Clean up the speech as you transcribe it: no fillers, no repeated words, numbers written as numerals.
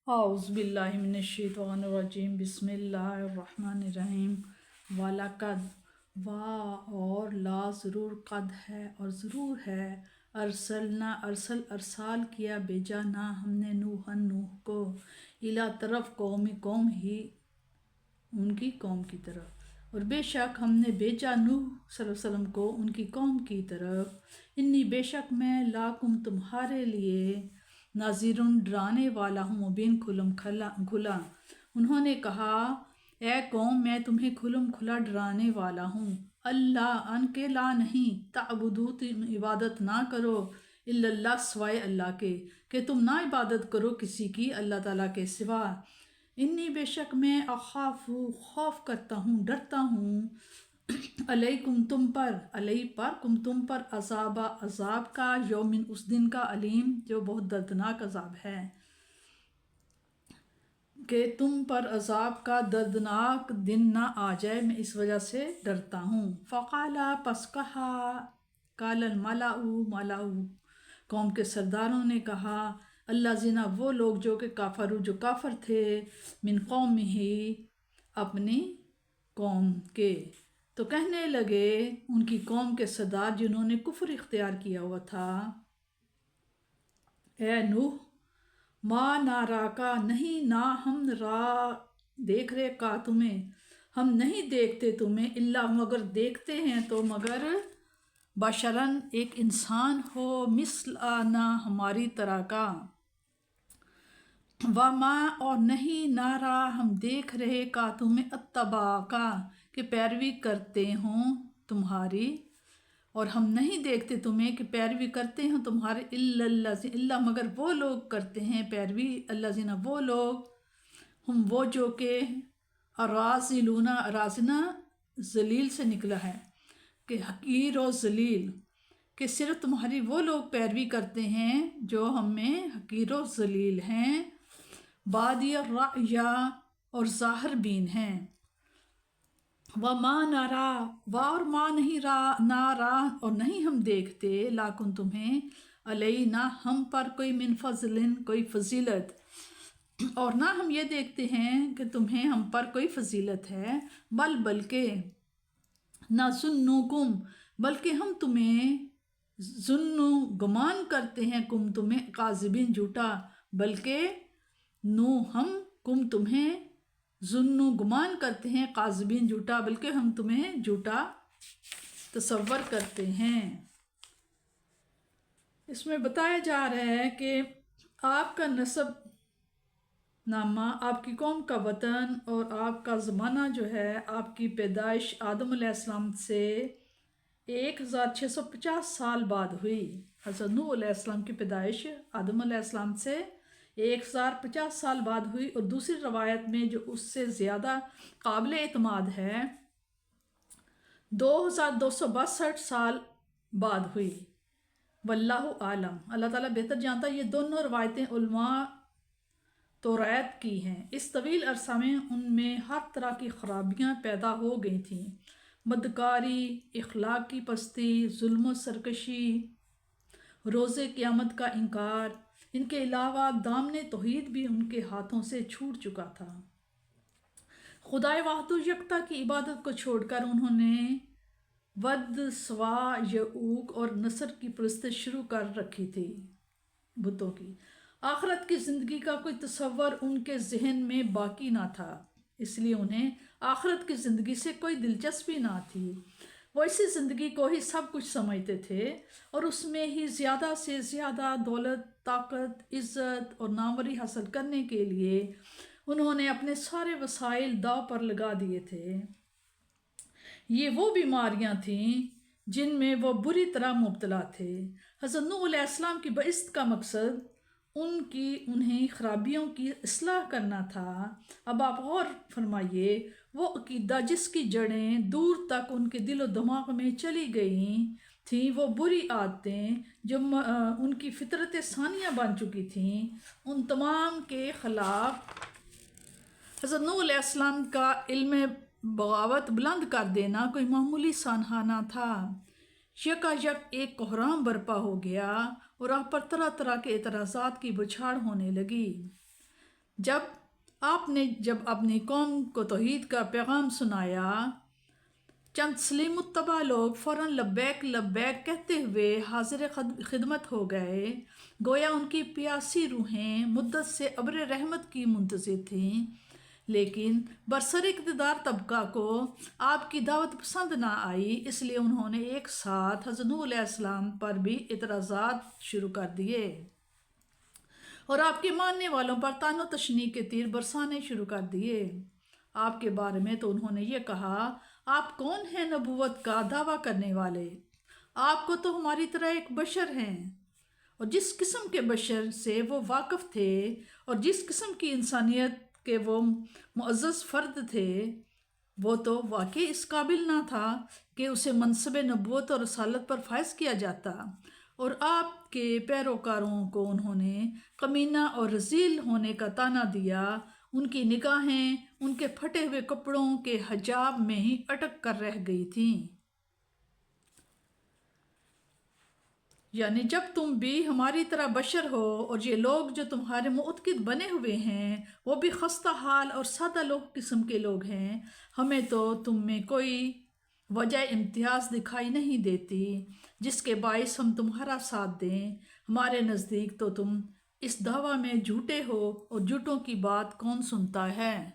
اعوذ باللہ من الشیطان الرجیم بسم اللہ الرحمن الرحیم وَلَقَدْ اور لا ضرور قد ہے اور ضرور ہے ارسال کیا بھیجا نہ ہم نے نوح کو الا طرف قوم ہی ان کی قوم کی طرف، اور بے شک ہم نے بھیجا نوح صلی اللہ علیہ وسلم کو ان کی قوم کی طرف، انی بے شک میں لاکم تمہارے لیے ناظرun ڈرانے والا ہوں، مبین کھلا۔ انہوں نے کہا اے قوم میں تمہیں کھلم کھلا ڈرانے والا ہوں، اللہ ان کے لا نہیں، تعبدو تم عبادت نہ کرو، الا اللہ سوائے اللہ کے، کہ تم نہ عبادت کرو کسی کی اللہ تعالیٰ کے سوا، انی بے شک میں اخاف خوف کرتا ہوں، ڈرتا ہوں، علیکم تم پر، تم پر عذاب کا، یومن اس دن کا، علیم جو بہت دردناک عذاب ہے، کہ تم پر عذاب کا دردناک دن نہ آ جائے، میں اس وجہ سے ڈرتا ہوں۔ فقالا پس کہا، قال الملأ قوم کے سرداروں نے کہا، اللہ زینا وہ لوگ جو کہ جو کافر تھے، من قوم ہی اپنی قوم کے، تو کہنے لگے ان کی قوم کے سردار جنہوں نے کفر اختیار کیا ہوا تھا، اے نوح ما نارا کا نہیں، نہ ہم دیکھ رہے کا تمہیں، ہم نہیں دیکھتے تمہیں، اللہ مگر دیکھتے ہیں تو مگر بشرن ایک انسان ہو، مثلنا ہماری طرح کا، وما اور نہیں نارا ہم دیکھ رہے کا تمہیں، اتبا کا کہ پیروی کرتے ہوں تمہاری، اور ہم نہیں دیکھتے تمہیں کہ پیروی کرتے ہیں تمہارے، اللہ مگر وہ لوگ کرتے ہیں پیروی، اللہ زینا وہ لوگ، ہم وہ جو کہ رازنا ذلیل سے نکلا ہے، کہ حقیر و ذلیل، کہ صرف تمہاری وہ لوگ پیروی کرتے ہیں جو ہمیں حقیر و ذلیل ہیں، بادی الرأی اور ظاہر بین ہیں، وما نرا اور ما نہیں نارا اور نہیں ہم دیکھتے، لاکن تمہیں، علینا ہم پر، کوئی من فضلن کوئی فضیلت، اور نہ ہم یہ دیکھتے ہیں کہ تمہیں ہم پر کوئی فضیلت ہے، بلکہ نہ ظنکم بلکہ ہم تمہیں، گمان کرتے ہیں، تمہیں کاذبین جھوٹا، بلکہ ہم تمہیں گمان کرتے ہیں، کاذبین جھوٹا، بلکہ ہم تمہیں جھوٹا تصور کرتے ہیں۔ اس میں بتایا جا رہا ہے کہ آپ کا نسب نامہ، آپ کی قوم کا وطن اور آپ کا زمانہ جو ہے، آپ کی پیدائش آدم علیہ السلام سے 1650 سال بعد ہوئی۔ حضرت نوح علیہ السلام کی پیدائش آدم علیہ السلام سے 1050 سال بعد ہوئی، اور دوسری روایت میں جو اس سے زیادہ قابل اعتماد ہے 2262 سال بعد ہوئی، واللہ عالم، اللہ تعالیٰ بہتر جانتا ہے۔ یہ دونوں روایتیں علماء توریت کی ہیں۔ اس طویل عرصہ میں ان میں ہر طرح کی خرابیاں پیدا ہو گئی تھیں، بدکاری، اخلاق کی پستی، ظلم و سرکشی، روز قیامت کا انکار، ان کے علاوہ دامن توحید بھی ان کے ہاتھوں سے چھوٹ چکا تھا۔ خدائے واحد و یکتا کی عبادت کو چھوڑ کر انہوں نے ود، سوا، یعوق اور نصر کی پرستش شروع کر رکھی تھی، بتوں کی۔ آخرت کی زندگی کا کوئی تصور ان کے ذہن میں باقی نہ تھا، اس لیے انہیں آخرت کی زندگی سے کوئی دلچسپی نہ تھی، وہ اسی زندگی کو ہی سب کچھ سمجھتے تھے، اور اس میں ہی زیادہ سے زیادہ دولت، طاقت، عزت اور ناموری حاصل کرنے کے لیے انہوں نے اپنے سارے وسائل داؤ پر لگا دیے تھے۔ یہ وہ بیماریاں تھیں جن میں وہ بری طرح مبتلا تھے۔ حضرت نوح علیہ السلام کی بعثت کا مقصد انہیں خرابیوں کی اصلاح کرنا تھا۔ اب آپ غور فرمائیے، وہ عقیدہ جس کی جڑیں دور تک ان کے دل و دماغ میں چلی گئیں تھیں، وہ بری عادتیں جو ان کی فطرت ثانیہ بن چکی تھیں، ان تمام کے خلاف حضرت نوح علیہ السلام کا علم بغاوت بلند کر دینا کوئی معمولی سانحہ نہ تھا۔ یکا یک ایک کوہرام برپا ہو گیا اور آپ پر طرح طرح کے اعتراضات کی بچھاڑ ہونے لگی۔ جب اپنی قوم کو توحید کا پیغام سنایا، چند سلیم الطبع لوگ فوراً لبیک لبیک کہتے ہوئے حاضر خدمت ہو گئے، گویا ان کی پیاسی روحیں مدت سے ابر رحمت کی منتظر تھیں۔ لیکن برسر اقتدار طبقہ کو آپ کی دعوت پسند نہ آئی، اس لیے انہوں نے ایک ساتھ حضرت نوح علیہ السلام پر بھی اعتراضات شروع کر دیے اور آپ کے ماننے والوں پر طعن و تشنیع کے تیر برسانے شروع کر دیے۔ آپ کے بارے میں تو انہوں نے یہ کہا، آپ کون ہیں نبوت کا دعویٰ کرنے والے؟ آپ کو تو ہماری طرح ایک بشر ہیں، اور جس قسم کے بشر سے وہ واقف تھے اور جس قسم کی انسانیت کے وہ معزز فرد تھے، وہ تو واقعی اس قابل نہ تھا کہ اسے منصب نبوت اور رسالت پر فائز کیا جاتا، اور آپ کے پیروکاروں کو انہوں نے کمینہ اور رذیل ہونے کا طعنہ دیا۔ ان کی نگاہیں ان کے پھٹے ہوئے کپڑوں کے حجاب میں ہی اٹک کر رہ گئی تھیں۔ یعنی جب تم بھی ہماری طرح بشر ہو اور یہ لوگ جو تمہارے معتقد بنے ہوئے ہیں وہ بھی خستہ حال اور سادہ لوگ قسم کے لوگ ہیں، ہمیں تو تم میں کوئی وجہ امتیاز دکھائی نہیں دیتی جس کے باعث ہم تمہارا ساتھ دیں۔ ہمارے نزدیک تو تم اس دعویٰ میں جھوٹے ہو، اور جھوٹوں کی بات کون سنتا ہے؟